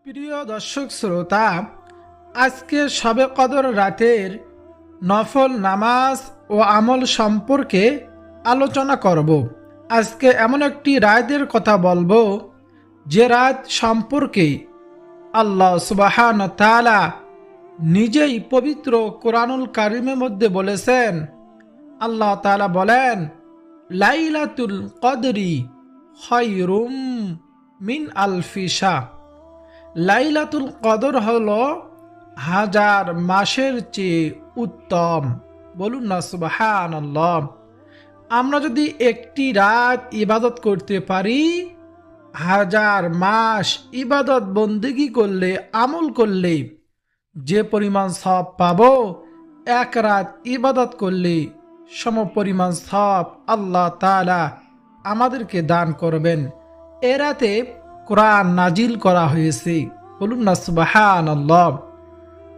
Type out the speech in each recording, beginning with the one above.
প্রিয় দর্শক শ্রোতা, আজকে শবে কদর রাতের নফল নামাজ ও আমল সম্পর্কে আলোচনা করব। আজকে এমন একটি রাতের কথা বলবো যে রাত সম্পর্কে আল্লাহ সুবহানাহু ওয়া তাআলা নিজেই পবিত্র কোরআনুল কারিমের মধ্যে বলেছেন। আল্লাহ তাআলা বলেন, লাইলাতুল কদরি খায়রুম মিন আলফি শাহর। লাইলাতুল কদর হলো হাজার মাসের চেয়ে উত্তম। বলুন না সুবহানাল্লাহ। আমরা যদি একটি রাত ইবাদত করতে পারি, হাজার মাস ইবাদত বন্দেগী করলে, আমল করলে যে পরিমাণ সওয়াব পাবো, এক রাত ইবাদত করলে সম পরিমাণ সওয়াব আল্লাহ তাআলা আমাদেরকে দান করবেন। এ রাতে কোরআন নাজিল করা হয়েছে। বলুন না সুবহানাল্লাহ।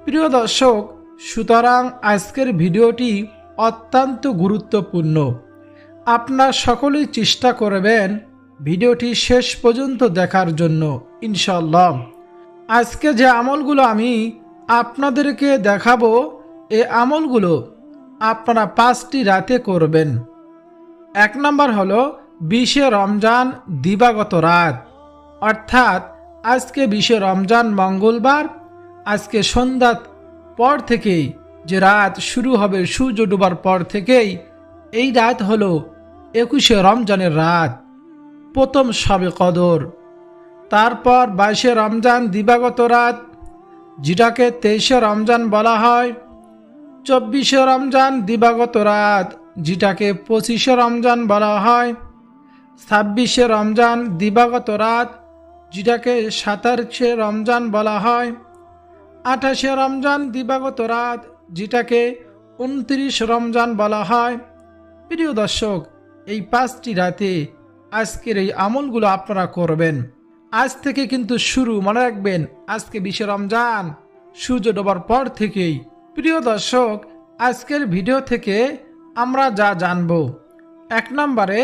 প্রিয় দর্শক, সুতরাং আজকের ভিডিওটি অত্যন্ত গুরুত্বপূর্ণ। আপনার সকলেই চেষ্টা করবেন ভিডিওটি শেষ পর্যন্ত দেখার জন্য ইনশাআল্লাহ। আজকে যে আমলগুলো আমি আপনাদেরকে দেখাবো, এই আমলগুলো আপনারা 5টি রাতে করবেন। 1 নম্বর হলো 20 রমজান দিবাগত রাত, অর্থাৎ আজকে 20 রমজান মঙ্গলবার, আজকে সন্ধ্যার পর থেকেই যে রাত শুরু হবে, সূর্য ডোবার পর থেকেই এই রাত হলো 21 রমজানের রাত, প্রথম শবে কদর। তারপর 22 রমজান দিবাগত রাত, যেটাকে 23 রমজান বলা হয়। 24 রমজান দিবাগত রাত, যেটাকে 25 রমজান বলা হয়। 26 রমজান দিবাগত রাত, যেটাকে 27 রমজান বলা হয়। 28 রমজান দিবাগত রাত, যেটাকে 29 রমজান বলা হয়। প্রিয় দর্শক, এই 5টি রাতে আজকের এই আমলগুলো আপনারা করবেন। আজ থেকে কিন্তু শুরু, মনে রাখবেন, আজকে 20 রমজান সূর্য ডোবার পর থেকেই। প্রিয় দর্শক, আজকের ভিডিও থেকে আমরা যা জানব, 1 নম্বরে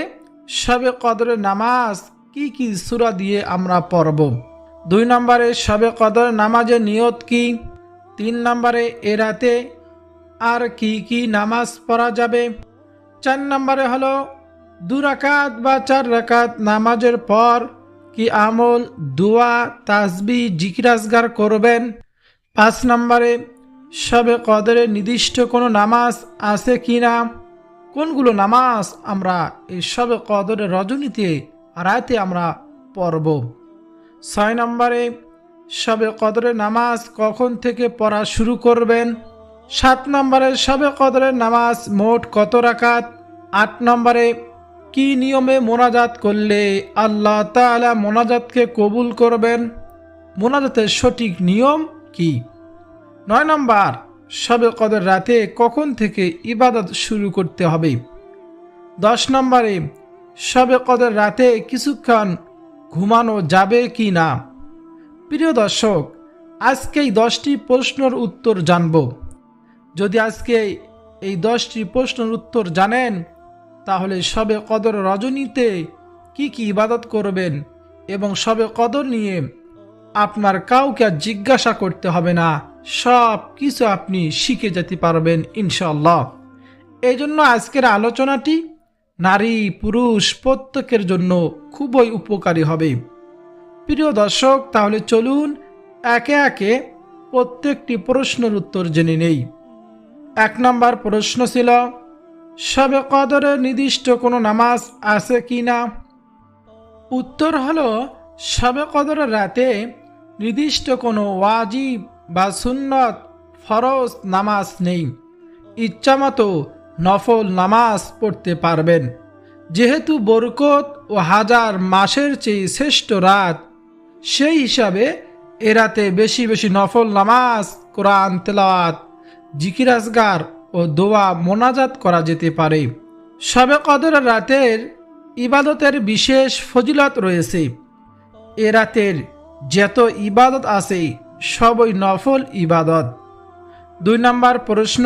শবে কদরের নামাজ কি কি সূরা দিয়ে আমরা পড়ব। 2 নম্বরে শবে কদরের নামাজের নিয়ত কি। 3 নম্বরে এ রাতে আর কি কি নামাজ পড়া যাবে। 4 নম্বরে হলো 2 রাকাত বা 4 রাকাত নামাজের পর কি আমল, দোয়া, তাসবিহ, জিকির আজগার করবেন। 5 নম্বরে শবে কদরের নির্দিষ্ট কোনো নামাজ আছে কি না, কোনগুলো নামাজ আমরা এই শবে কদরের রজনীতে রাতে আমরা পড়ব। 6 নম্বরে শবে কদরের নামাজ কখন থেকে পড়া শুরু করবেন। 7 নম্বরে শবে কদরের নামাজ মোট কত রাকাত। 8 নম্বরে কি নিয়মে মোনাজাত করলে আল্লাহ তাআলা মোনাজাতকে কবুল করবেন, মোনাজাতের সঠিক নিয়ম কি। 9 নম্বর শবে কদর রাতে কখন থেকে ইবাদত শুরু করতে হবে। 10 নম্বরে শবে কদর রাতে কিছুক্ষণ ঘুমানো যাবে কি না। প্রিয় দর্শক, আজকে এই 10টি প্রশ্নের উত্তর জানব। যদি আজকে এই 10টি প্রশ্নের উত্তর জানেন, তাহলে শবে কদর রজনীতে কি কি ইবাদত করবেন এবং শবে কদর নিয়ে আপনার কাউকে আর জিজ্ঞাসা করতে হবে না, সব কিছু আপনি শিখে যেতে পারবেন ইনশাআল্লাহ। এই জন্য আজকের আলোচনাটি নারী পুরুষ প্রত্যেকের জন্য খুবই উপকারী হবে। প্রিয় দর্শক, তাহলে চলুন একে একে প্রত্যেকটি প্রশ্নের উত্তর জেনে নেই। 1 নম্বর প্রশ্ন ছিল, শবে কদরের নির্দিষ্ট কোনো নামাজ আছে কি না। উত্তর হলো, শবে কদরের রাতে নির্দিষ্ট কোনো ওয়াজিব বা সুন্নত ফরজ নামাজ নেই। ইচ্ছামতো নফল নামাজ পড়তে পারবেন। যেহেতু বরকত ও হাজার মাসের চেয়ে শ্রেষ্ঠ রাত, সেই হিসাবে এ রাতে বেশি বেশি নফল নামাজ, কোরআন তেলাওয়াত, জিকির আজগার ও দোয়া মোনাজাত করা যেতে পারে। শবে কদরের রাতের ইবাদতের বিশেষ ফজিলত রয়েছে। এ রাতের যত ইবাদত আছে সবই নফল ইবাদত। 2 নম্বর প্রশ্ন,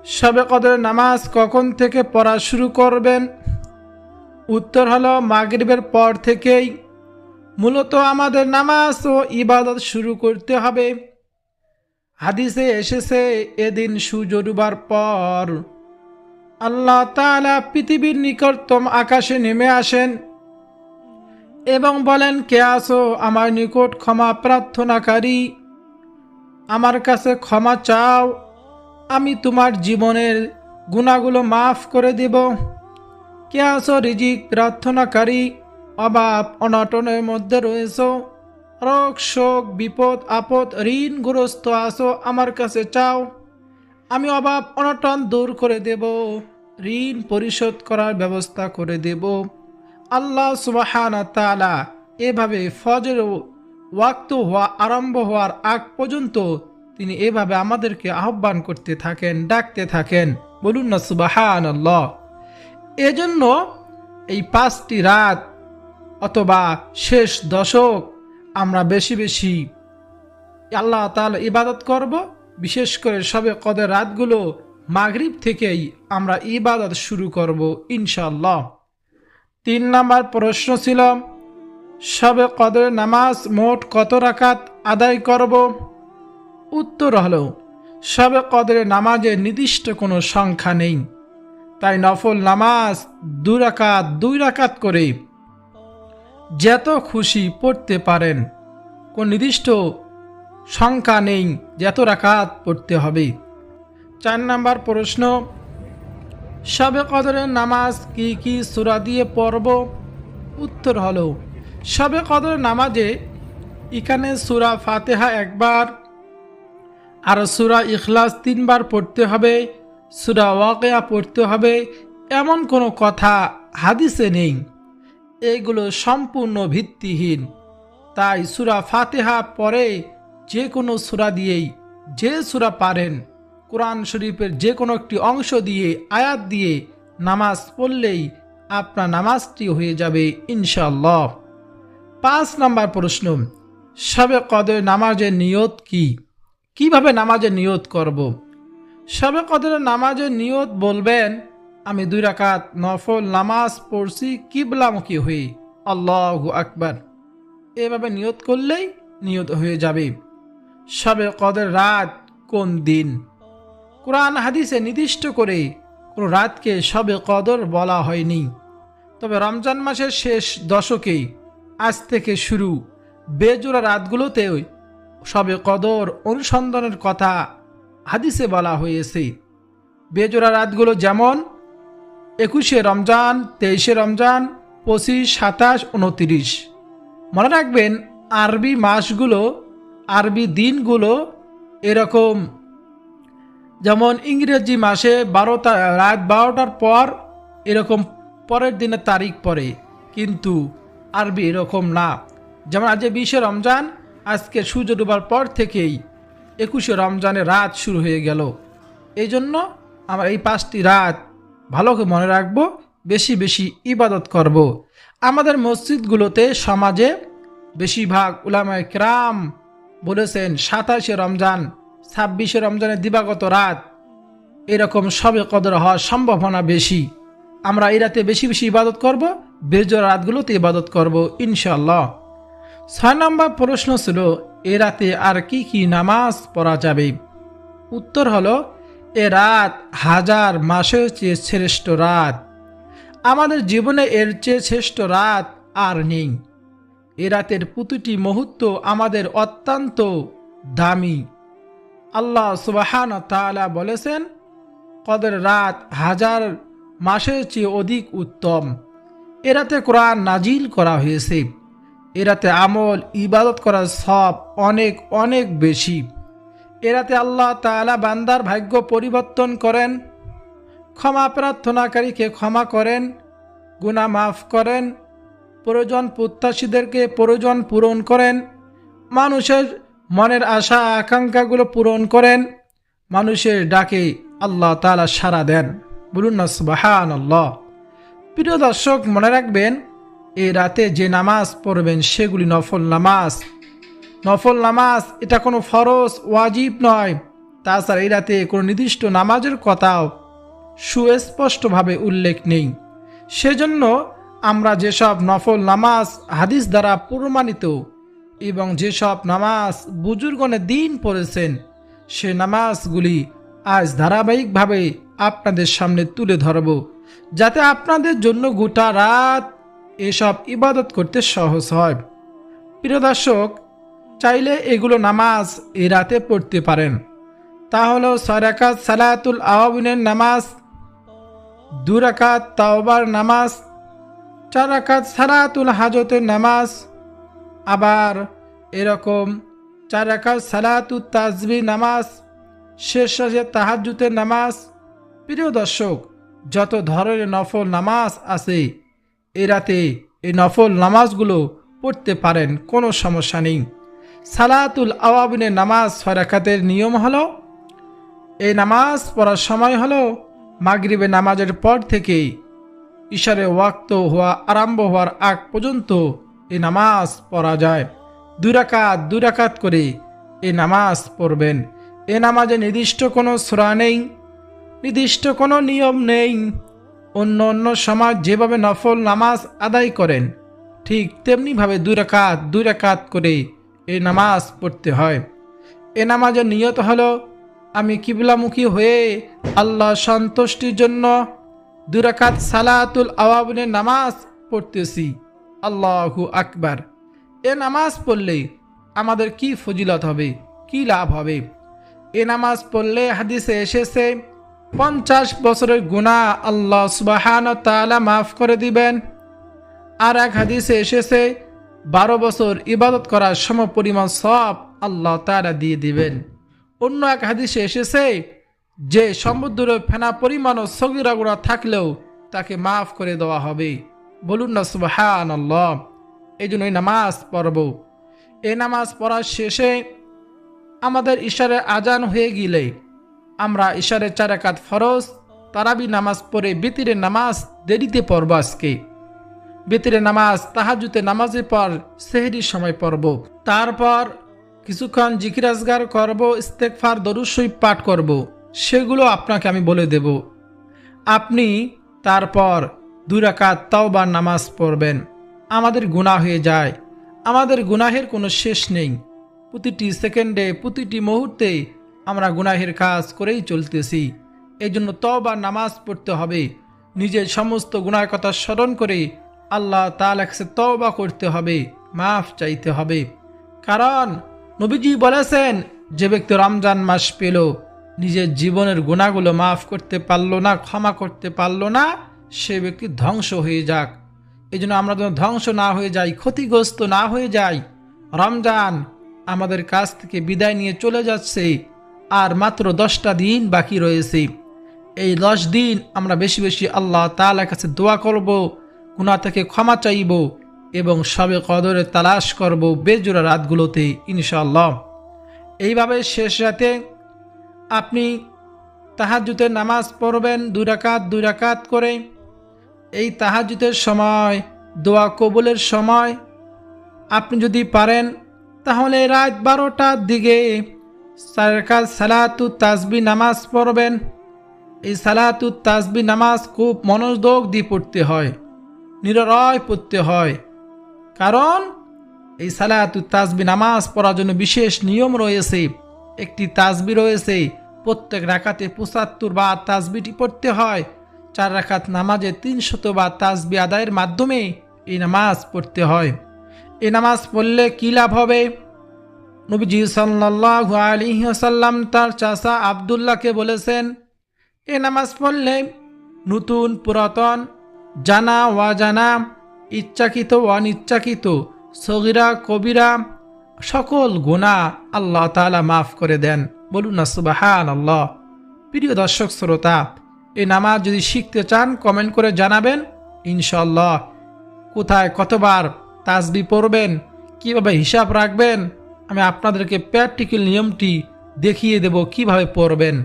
শবে কদরের নামাজ কখন থেকে পড়া শুরু করবেন। উত্তর হলো মাগরিবের পর থেকেই। মূলত আমাদের নামাজ ও ইবাদত শুরু করতে হবে। হাদিসে এসেছে, এদিন সূর্য ডুবার পর আল্লাহ তাআলা পৃথিবীর নিকটতম আকাশে নেমে আসেন এবং বলেন, কে আছো আমার নিকট ক্ষমা প্রার্থনাকারী, আমার কাছে ক্ষমা চাও, আমি তোমার জীবনের গুনাহগুলো মাফ করে দেব। কে আছো রিজিক প্রার্থনাকারী, অভাব অনটনের মধ্যে রয়েছো, রোগ শোক বিপদ আপদ ঋণগ্রস্ত আছো, আমার কাছে চাও, আমি অভাব অনটন দূর করে দেব, ঋণ পরিশোধ করার ব্যবস্থা করে দেব। আল্লাহ সুবহানাহু ওয়া তাআলা এভাবে ফজর ওয়াক্ত হওয়া আরম্ভ হওয়ার আগ পর্যন্ত তিনি এভাবে আমাদেরকে আহ্বান করতে থাকেন, ডাকতে থাকেন। বলুন না সুবহানাল্লাহ। এজন্য এই 5টি রাত অথবা শেষ দশক আমরা বেশি বেশি আল্লাহ তাআলা ইবাদত করব। বিশেষ করে শবে কদর রাতগুলো মাগরিব থেকেই আমরা ইবাদত শুরু করব ইনশাআল্লাহ। 3 নম্বর প্রশ্ন ছিল, শবে কদরের নামাজ মোট কত রাকাত আদায় করব? উত্তর হলো, শবে কদরের নামাজের নির্দিষ্ট কোনো সংখ্যা নেই, তাই নফল নামাজ 2 রাকাত করে যত খুশি পড়তে পারেন। কোন নির্দিষ্ট সংখ্যা নেই যত রাকাত পড়তে হবে। 4 নম্বর প্রশ্ন, শবে কদরের নামাজ কি কি সূরা দিয়ে পড়ব? উত্তর হলো, শবে কদরের নামাজে এখানে সূরা ফাতিহা একবার আর সূরা ইখলাস 3 বার পড়তে হবে, সূরা ওয়াকিয়া পড়তে হবে, এমন কোনো কথা হাদিসে নেই। এগুলো সম্পূর্ণ ভিত্তিহীন। তাই সূরা ফাতিহা পরে যে কোনো সূরা দিয়েই, যে সূরা পারেন, কোরআন শরীফের যে কোনো একটি অংশ দিয়ে, আয়াত দিয়ে নামাজ পড়লেই আপনার নামাজটি হয়ে যাবে ইনশাআল্লাহ। 5 নম্বর প্রশ্ন, শবে কদরের নামাজের নিয়ত কি? কিভাবে নামাজের নিয়ত করব? শবে কদরের নামাজের নিয়ত বলবেন, আমি 2 রাকাত নফল নামাজ পড়ছি কিবলামুখী হয়ে, আল্লাহু আকবার। এভাবে নিয়ত করলেই নিয়ত হয়ে যাবে। শবে কদর রাত কোন দিন? কোরআন হাদিসে নির্দিষ্ট করে কোন রাতকে শবে কদর বলা হয়নি। তবে রমজান মাসের শেষ দশকে আজ থেকে শুরু বেজোড়া রাতগুলোতে শবে কদর অনুসন্ধানের কথা হাদিসে বলা হয়েছে। বেজোড়া রাতগুলো যেমন 21শে রমজান, 23শে রমজান, 25, 27, 29। মনে রাখবেন, আরবি মাসগুলো, আরবি দিনগুলো এরকম, যেমন ইংরেজি মাসে রাত 12টার পর এরকম পরের দিনের তারিখ পড়ে, কিন্তু আরবি এরকম না। যেমন আজ 20শে রমজান, আজকে সূর্য ডোবার পর থেকেই 21শে রমজানের রাত শুরু হয়ে গেল। এই জন্য আমরা এই 5টি রাত ভালো করে মনে রাখবো, বেশি বেশি ইবাদত করব। আমাদের মসজিদগুলোতে, সমাজে বেশিরভাগ উলামায়ে কেরাম বলেছেন 27শে রমজান, 26শে রমজানের দিবাগত রাত এরকম শবে কদর হওয়ার সম্ভাবনা বেশি। আমরা এই রাতে বেশি বেশি ইবাদত করব, বেজোড়া রাতগুলোতে ইবাদত করব ইনশাআল্লাহ। 6 নম্বর প্রশ্ন ছিল, এ রাতে আর কি কি নামাজ পড়া যাবে? উত্তর হলো, এ রাত 1000 মাসের চেয়ে শ্রেষ্ঠ রাত। আমাদের জীবনে এর চেয়ে শ্রেষ্ঠ রাত আর নেই। এ রাতের প্রতিটি মুহূর্ত আমাদের অত্যন্ত দামি। আল্লাহ সুবহানাহু ওয়া তাআলা বলেছেন, কদর রাত 1000 মাসের চেয়ে অধিক উত্তম। এ রাতে কোরআন নাজিল করা হয়েছে। এ রাতে আমল ইবাদত করার সব অনেক অনেক বেশি। এ রাতে আল্লাহ তাআলা বান্দার ভাগ্য পরিবর্তন করেন, ক্ষমা প্রার্থনাকারীকে ক্ষমা করেন, গুনাহ মাফ করেন, প্রয়োজন প্রত্যাশীদেরকে প্রয়োজন পূরণ করেন, মানুষের মনের আশা আকাঙ্ক্ষাগুলো পূরণ করেন, মানুষের ডাকে আল্লাহ তাআলা সাড়া দেন। বলুন না সুবহানাল্লাহ। প্রিয় দর্শক, মনে রাখবেন, এই রাতে যে নামাজ পড়বেন সেগুলি নফল নামাজ। নফল নামাজ এটা কোনো ফরজ ওয়াজিব নয়। তাছাড়া এই রাতে কোনো নির্দিষ্ট নামাজের কথাও সুস্পষ্টভাবে উল্লেখ নেই। সেজন্য আমরা যেসব নফল নামাজ হাদিস দ্বারা প্রমাণিত এবং যেসব নামাজ বুজুর্গণে দিন পড়েছেন সে নামাজগুলি আজ ধারাবাহিকভাবে আপনাদের সামনে তুলে ধরব, যাতে আপনাদের জন্য গোটা রাত এসব ইবাদত করতে সহজ হয়। প্রিয় দর্শক, চাইলে এগুলো নামাজ এই রাতে পড়তে পারেন। তা হলো 6 রাকাত সালাতুল আওয়াবিনের নামাজ, 2 রাকাত তাওবার নামাজ, 4 রাকাত সালাতুল হাজতের নামাজ, আবার এরকম 4 রাকাত সালাতুত তাসবিহ নামাজ, শেষে তাহাজ্জুদের নামাজ। প্রিয় দর্শক, যত ধরনের নফল নামাজ আছে এ রাতে এই নফল নামাজগুলো পড়তে পারেন, কোনো সমস্যা নেই। সালাতুল আওয়াবিনের নামাজ 6 রাকাতের নিয়ম হলো, এই নামাজ পড়ার সময় হলো মাগরিবের নামাজের পর থেকে ইশারে ওয়াক্ত হওয়া আরম্ভ হওয়ার আগ পর্যন্ত এই নামাজ পড়া যায়। 2 রাকাত করে এই নামাজ পড়বেন। এ নামাজে নির্দিষ্ট কোনো সূরা নেই, নির্দিষ্ট কোনো নিয়ম নেই। অন্য অন্য সময় যেভাবে নফল নামাজ আদায় করেন ঠিক তেমনিভাবে 2 রাকাত করে এই নামাজ পড়তে হয়। এ নামাজের নিয়ত হলো, আমি কিবলামুখী হয়ে আল্লাহ সন্তুষ্টির জন্য 2 রাকাত সালাতুল আওয়াবিনের নামাজ পড়তেছি। আল্লাহু আকবার। এ নামাজ পড়লে আমাদের কি ফজিলত হবে, কি লাভ হবে? এ নামাজ পড়লে হাদিসে এসেছে 50 বছরের গুনাহ আল্লাহ সুবহানাহু ওয়া তাআলা মাফ করে দিবেন। আর এক হাদিসে এসেছে 12 বছর ইবাদত করার সমপরিমাণ সওয়াব আল্লাহ তাআলা দিয়ে দিবেন। অন্য এক হাদিসে এসেছে যে সমুদ্র ফেনা পরিমাণও সগীরা গুনাহ থাকলেও তাকে মাফ করে দেওয়া হবে। বলুন না সুবহানাল্লাহ। এই জন্য এই নামাজ পড়ব। এই নামাজ পড়ার শেষে আমাদের ইশারে আজান হয়ে গেলে আমরা ইশারে 4 রাকাত ফরজ তারাবি নামাজ পড়ে বিতিরের নামাজ দেরিতে পড়ব। আজকে বিতিরের নামাজ তাহাজ্জুদের নামাজের পর সেহরির সময় পড়ব। তারপর কিছুক্ষণ জিকির আজগার করব, ইস্তেগফার দরুদ শরীফ পাঠ করব। সেগুলো আপনাকে আমি বলে দেব। আপনি তারপর 2 রাকাত তাওবার নামাজ পড়বেন। আমাদের গুনাহ হয়ে যায়, আমাদের গুনাহের কোনো শেষ নেই। প্রতিটি সেকেন্ডে প্রতিটি মুহূর্তে আমরা গুনাহের কাজ করেই চলতেছি। এই জন্য তওবার নামাজ পড়তে হবে। নিজের সমস্ত গুনাহের কথা স্মরণ করে আল্লাহ তাআলার কাছে তওবা করতে হবে, মাফ চাইতে হবে। কারণ নবীজি বলেছেন, যে ব্যক্তি রমজান মাস পেল নিজের জীবনের গুনাহগুলো মাফ করতে পারল না, ক্ষমা করতে পারল না, সে ব্যক্তি ধ্বংস হয়ে যাক। এই জন্য আমরা যেন ধ্বংস না হয়ে যাই, ক্ষতিগ্রস্ত না হয়ে যাই। রমজান আমাদের কাছ থেকে বিদায় নিয়ে চলে যাচ্ছে, আর মাত্র 10টা দিন বাকি রয়েছে। এই 10 দিন আমরা বেশি বেশি আল্লাহ তাআলার কাছে দোয়া করব, গুনাহ থেকে ক্ষমা চাইব এবং শবে কদরে তালাশ করব বেজোড়া রাতগুলোতে ইনশাআল্লাহ। এইভাবে শেষ রাতে আপনি তাহাজ্জুদের নামাজ পড়বেন 2 রাকাত করে। এই তাহাজ্জুদের সময়, দোয়া কবুলের সময় আপনি যদি পারেন তাহলে রাত 12টার দিকে 4 রাকাত সালাতুত তাসবিহ নামাজ পড়বেন। এই সালাতুত তাসবিহ নামাজ খুব মনোযোগ দিয়ে পড়তে হয়, নিরলয় পড়তে হয়। কারণ এই সালাতুত তাসবিহ নামাজ পড়ার জন্য বিশেষ নিয়ম রয়েছে। একটি তাসবিহ রয়েছে, প্রত্যেক রাকাতে 75 বার তাসবিহটি পড়তে হয়। 4 রাকাত নামাজে 300 বার তাসবিহ আদায়ের মাধ্যমে এই নামাজ পড়তে হয়। এই নামাজ পড়লে কী লাভ হবে? নবীজি সাল্লাল্লাহু আলাইহি ওয়াসাল্লাম তার চাচা আব্দুল্লাহকে বলেছেন, এ নামাজ পড়লে নতুন পুরাতন, জানা ওয়াজানা, ইচ্ছাকৃত অনিচ্ছাকৃত, সগীরা কবিরা সকল গুনাহ আল্লাহ তাআলা মাফ করে দেন। বলুন না সুবহানাল্লাহ। প্রিয় দর্শক শ্রোতা, এই নামাজ যদি শিখতে চান কমেন্ট করে জানাবেন ইনশাআল্লাহ। কোথায় কতবার তাসবিহ পড়বেন, কিভাবে হিসাব রাখবেন, আমি আপনাদেরকে প্র্যাকটিক্যাল নিয়মটি দেখিয়ে দেব কিভাবে পড়বেন।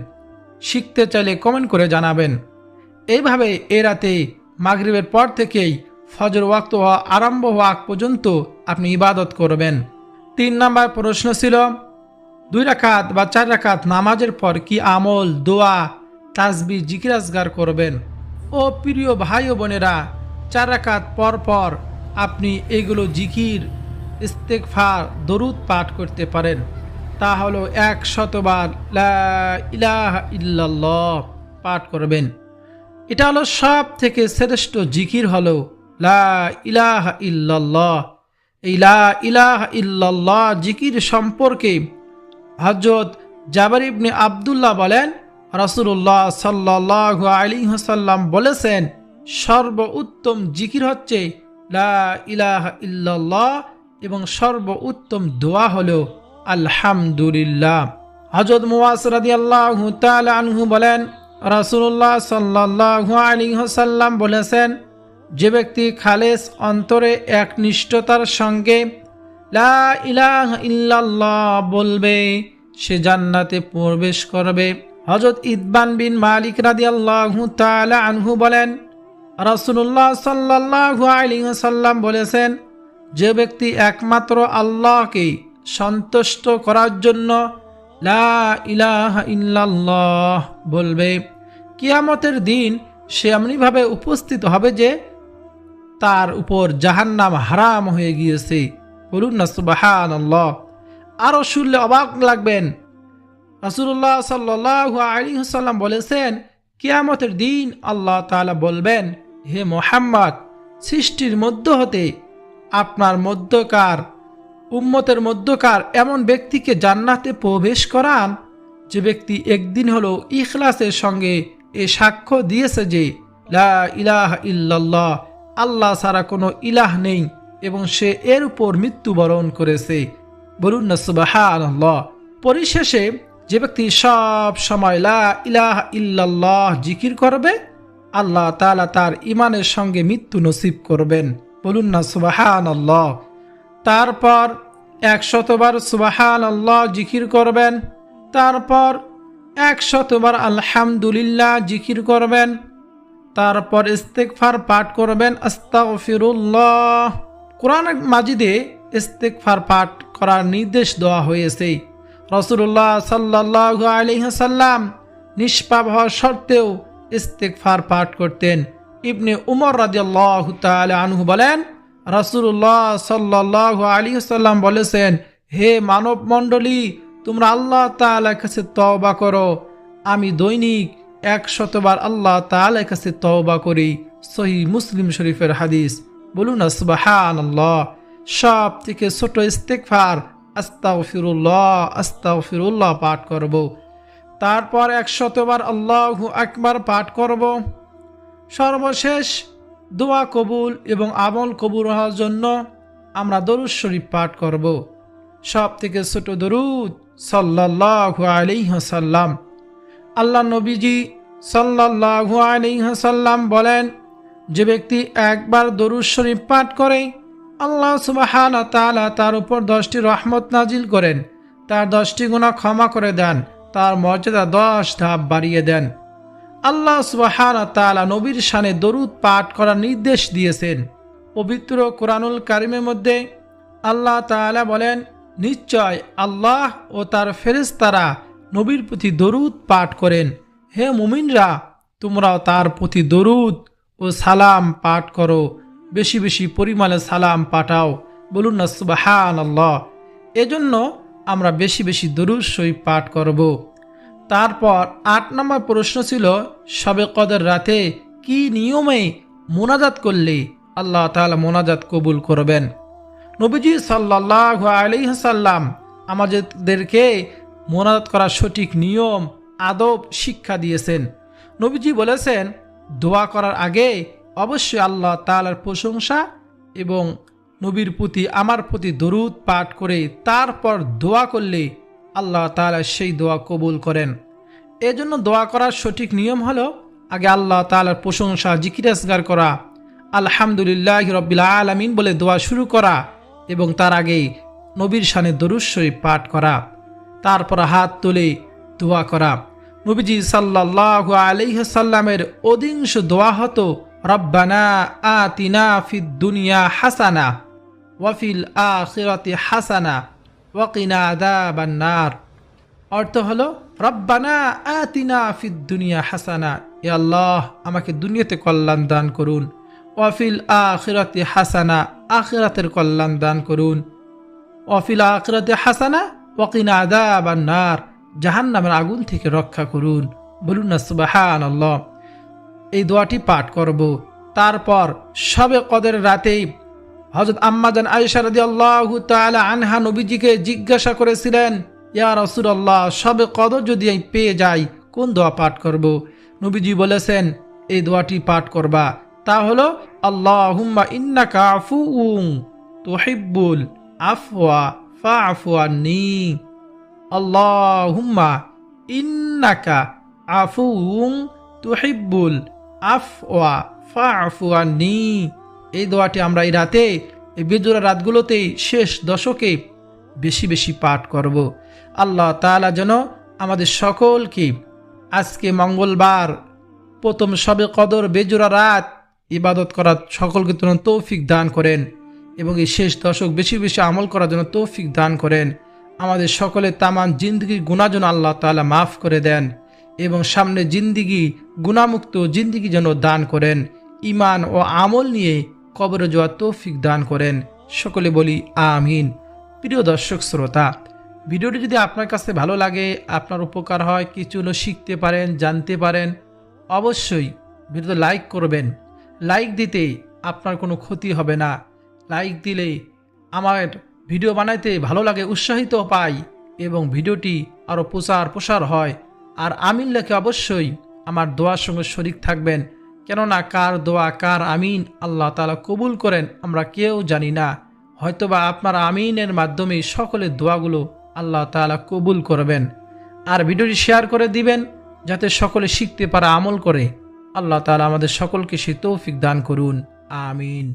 শিখতে চাইলে কমেন্ট করে জানাবেন। এইভাবে এ রাতে মাগরিবের পর থেকেই ফজর ওয়াক্ত হওয়া আরম্ভ হওয়া আগ পর্যন্ত আপনি ইবাদত করবেন। 3 নম্বর প্রশ্ন ছিল 2 রাকাত বা 4 রাকাত নামাজের পর কি আমল, দোয়া, তাসবিহ, জিকির আজগার করবেন। ও প্রিয় ভাই ও বোনেরা, 4 রাকাত পর পর আপনি এগুলো জিকির, ইস্তেগফার, দরুদ পাঠ করতে পারেন। তা হলো 100 বার লা ইলাহা ইল্লাল্লাহ পাঠ করবেন। এটা হলো সব থেকে শ্রেষ্ঠ জিকির হলো লা ইলাহা ইল্লাল্লাহ। এই লা ইলাহা ইল্লাল্লাহ জিকির সম্পর্কে হযরত জাবের ইবনে আব্দুল্লাহ বলেন, রাসূলুল্লাহ সাল্লাল্লাহু আলাইহি ওয়াসাল্লাম বলেছেন, সর্বোত্তম জিকির হচ্ছে লা ইলাহা ইল্লাল্লাহ এবং সর্বোত্তম দোয়া হলো আলহামদুলিল্লাহ। হযরত মুআজ রাদিয়াল্লাহু তাআলা আনহু বলেন, রাসূলুল্লাহ সাল্লাল্লাহু আলাইহি ওয়াসাল্লাম বলেছেন, যে ব্যক্তি খালেস অন্তরে একনিষ্ঠতার সঙ্গে লা ইলাহা ইল্লাল্লাহ বলবে সে জান্নাতে প্রবেশ করবে। হযরত ইতবান বিন মালিক রাদিয়াল্লাহু তাআলা আনহু বলেন, রাসূলুল্লাহ সাল্লাল্লাহু আলাইহি ওয়াসাল্লাম বলেছেন, যে ব্যক্তি একমাত্র আল্লাহকে সন্তুষ্ট করার জন্য লা ইলাহা ইল্লাল্লাহ বলবে, কিয়ামতের দিন সে এমনিভাবে উপস্থিত হবে যে তার উপর জাহান্নাম হারাম হয়ে গিয়েছে। বলুন না সুবহানাল্লাহ। আরও শুনলে অবাক লাগবেন। রাসূলুল্লাহ সাল্লাল্লাহু আলাইহি ওয়াসাল্লাম বলেছেন, কিয়ামতের দিন আল্লাহ তাআলা বলবেন, হে মুহাম্মদ, সৃষ্টির মধ্য হতে আপনার মধ্যকার উম্মতের মধ্যকার এমন ব্যক্তিকে জান্নাতে প্রবেশ করান যে ব্যক্তি একদিন হলো ইখলাসের সঙ্গে এ সাক্ষ্য দিয়েছে যে লা ইলাহা ইল্লাল্লাহ, আল্লাহ ছাড়া কোনো ইলাহ নেই, এবং সে এর উপর মৃত্যুবরণ করেছে। বলুন না সুবহানাল্লাহ। পরিশেষে যে ব্যক্তি সব সময় লা ইলাহা ইল্লাল্লাহ জিকির করবে, আল্লাহ তাআলা তার ইমানের সঙ্গে মৃত্যু নসিব করবেন। বলুন না সুবহানাল্লাহ। তারপর 100 বার সুবহানাল্লাহ জিকির করবেন। তারপর 100 বার আলহামদুলিল্লাহ জিকির করবেন। তারপর ইস্তেগফার পাঠ করবেন, আস্তাগফিরুল্লাহ। কোরআন মাজিদে ইস্তেগফার পাঠ করার নির্দেশ দেওয়া হয়েছে। রাসূলুল্লাহ সাল্লাল্লাহু আলাইহি ওয়াসাল্লাম নিষ্পাপ হওয়া সত্ত্বেও ইস্তেগফার পাঠ করতেন। ইবনে উমর রাদিয়াল্লাহু তাআলা আনহু বলেন, রাসূলুল্লাহ সাল্লাল্লাহু আলাইহি ওয়াসাল্লাম বলেছেন, হে মানব মণ্ডলী, তোমরা আল্লাহ তাআলার কাছে তওবা করো। আমি দৈনিক 100 বার আল্লাহ তাআলার কাছে তওবা করি। সহিহ মুসলিম শরীফের হাদিস। বলুন না সুবহানাল্লাহ। সব থেকে ছোট ইস্তেগফার আস্তাগফিরুল্লাহ আস্তাগফিরুল্লাহ পাঠ করব। তারপর 100 বার আল্লাহু আকবার পাঠ করব। সর্বশেষ দোয়া কবুল এবং আমল কবুল হওয়ার জন্য আমরা দরুদ শরীফ পাঠ করব। সব থেকে ছোট দরুদ সাল্লাল্লাহু আলাইহি ওয়াসাল্লাম। আল্লাহ নবীজি সাল্লাল্লাহু আলাইহি ওয়াসাল্লাম বলেন, যে ব্যক্তি একবার দরুদ শরীফ পাঠ করে, আল্লাহ সুবহানাহু ওয়া তাআলা তার উপর 10টি রহমত নাজিল করেন, তার 10টি গুনাহ ক্ষমা করে দেন, তার মর্যাদা 10 ধাপ বাড়িয়ে দেন। আল্লাহ সুবহানাহু ওয়া তাআলা নবীর শানে দরুদ পাঠ করার নির্দেশ দিয়েছেন। পবিত্র কোরআনুল কারিমের মধ্যে আল্লাহ তাআলা বলেন, নিশ্চয় আল্লাহ ও তার ফেরেশতারা নবীর প্রতি দরুদ পাঠ করেন। হে মুমিনরা, তোমরাও তার প্রতি দরুদ ও সালাম পাঠ করো, বেশি বেশি পরিমাণে সালাম পাঠাও। বলুন না সুবহানাল্লাহ। এজন্য আমরা বেশি বেশি দরুদ শরীফ পাঠ করব। তারপর 8 নম্বর প্রশ্ন ছিল, শবে কদর রাতে কি নিয়মে মোনাজাত করলে আল্লাহ তাআলা মোনাজাত কবুল করবেন। নবীজি সাল্লাল্লাহু আলাইহি ওয়াসাল্লাম আমাদেরকে মোনাজাত করার সঠিক নিয়ম আদব শিক্ষা দিয়েছেন। নবীজি বলেছেন, দোয়া করার আগে অবশ্যই আল্লাহ তাআলার প্রশংসা এবং নবীর প্রতি আমার প্রতি দরুদ পাঠ করে তারপর দোয়া করলে আল্লাহ তাআলা সেই দোয়া কবুল করেন। এজন্য দোয়া করার সঠিক নিয়ম হলো আগে আল্লাহ তাআলার প্রশংসা জিকির আসগার করা, আলহামদুলিল্লাহি রাব্বিল আলামিন বলে দোয়া শুরু করা এবং তার আগে নবীর শানে দরুদ শরীফ পাঠ করা, তারপর হাত তুলে দোয়া করা। নবীজি সাল্লাল্লাহু আলাইহি ওয়াসাল্লামের অধিকাংশ দোয়া হতো, রব্বানা আতিনা ফিদ দুনিয়া হাসানা ওয়া ফিল আখিরাতি হাসানা ওয়া কিনা আযাবান নার। অর্থ হলো, রব্বানা আতিনা ফিদ দুনিয়া হাসানা, হে আল্লাহ আমাকে দুনিয়াতে কল্যাণ দান করুন, ওয়াফিল আখিরাতি হাসানা, আখিরাতের কল্যাণ দান করুন। ওয়াফিল আখিরাতি হাসানা ওয়াকিনা আযাবান নার, জাহান্নামের আগুন থেকে রক্ষা করুন। বলুন না সুবহানাল্লাহ। এই দোয়াটি পাঠ করব। তারপর শবে কদরের রাতেই হযরত আম্মাজান আয়েশা রাদিয়াল্লাহু তাআলা আনহা নবীজিকে জিজ্ঞাসা করেছিলেন, ইয়া রাসূলুল্লাহ, শবে কদর যদি আমি পেয়ে যাই কোন দোয়া পাঠ করব? নবীজি বলেছেন এই দোয়াটি পাঠ করবা, তা হলো আল্লাহুম্মা ইন্নাকা আফুউন তুহিব্বুল আফওয়া ফাআফু আন্নী। আল্লাহুম্মা ইন্নাকা আফুউন তুহিব্বুল আফওয়া ফাআফু আন্নী। এই দোয়াটি আমরা এই রাতে, এই বেজোড়া রাতগুলোতেই শেষ দশকে বেশি বেশি পাঠ করব। আল্লাহ তাআলা যেন আমাদের সকলকে আজকে মঙ্গলবার প্রথম শবে কদর বেজোড়া রাত ইবাদত করার সকলকে যেন তৌফিক দান করেন এবং এই শেষ দশক বেশি বেশি আমল করার জন্য তৌফিক দান করেন। আমাদের সকলের তামান জিন্দগির গুনাহ যেন আল্লাহ তাআলা মাফ করে দেন এবং সামনে জিন্দিগি গুনাহমুক্ত জিন্দিগি যেন দান করেন। ঈমান ও আমল নিয়ে কবরে যাওয়ার তৌফিক দান করেন। সকলে বলি আমিন। প্রিয় দর্শক শ্রোতা, ভিডিওটি যদি আপনার কাছে ভালো লাগে, আপনার উপকার হয়, কিছু হলো শিখতে পারেন, জানতে পারেন, অবশ্যই ভিডিওতে লাইক করবেন। লাইক দিতে আপনার কোনো ক্ষতি হবে না। লাইক দিলে আমার ভিডিও বানাইতে ভালো লাগে, উৎসাহিত পাই এবং ভিডিওটি আরও প্রসার হয়। আর আমিন লেখে অবশ্যই আমার দোয়ার সঙ্গে শরিক থাকবেন, কেননা কার দোয়া কার আমিন আল্লাহ তাআলা কবুল করেন আমরা কেউ জানি না। হয়তোবা আপনার আমিনের মাধ্যমে সকলের দোয়াগুলো আল্লাহ তাআলা কবুল করবেন। আর ভিডিওটি শেয়ার করে দিবেন যাতে সকলে শিখতে পারে, আমল করে। আল্লাহ তাআলা আমাদের সকলকে সে তৌফিক দান করুন। আমিন।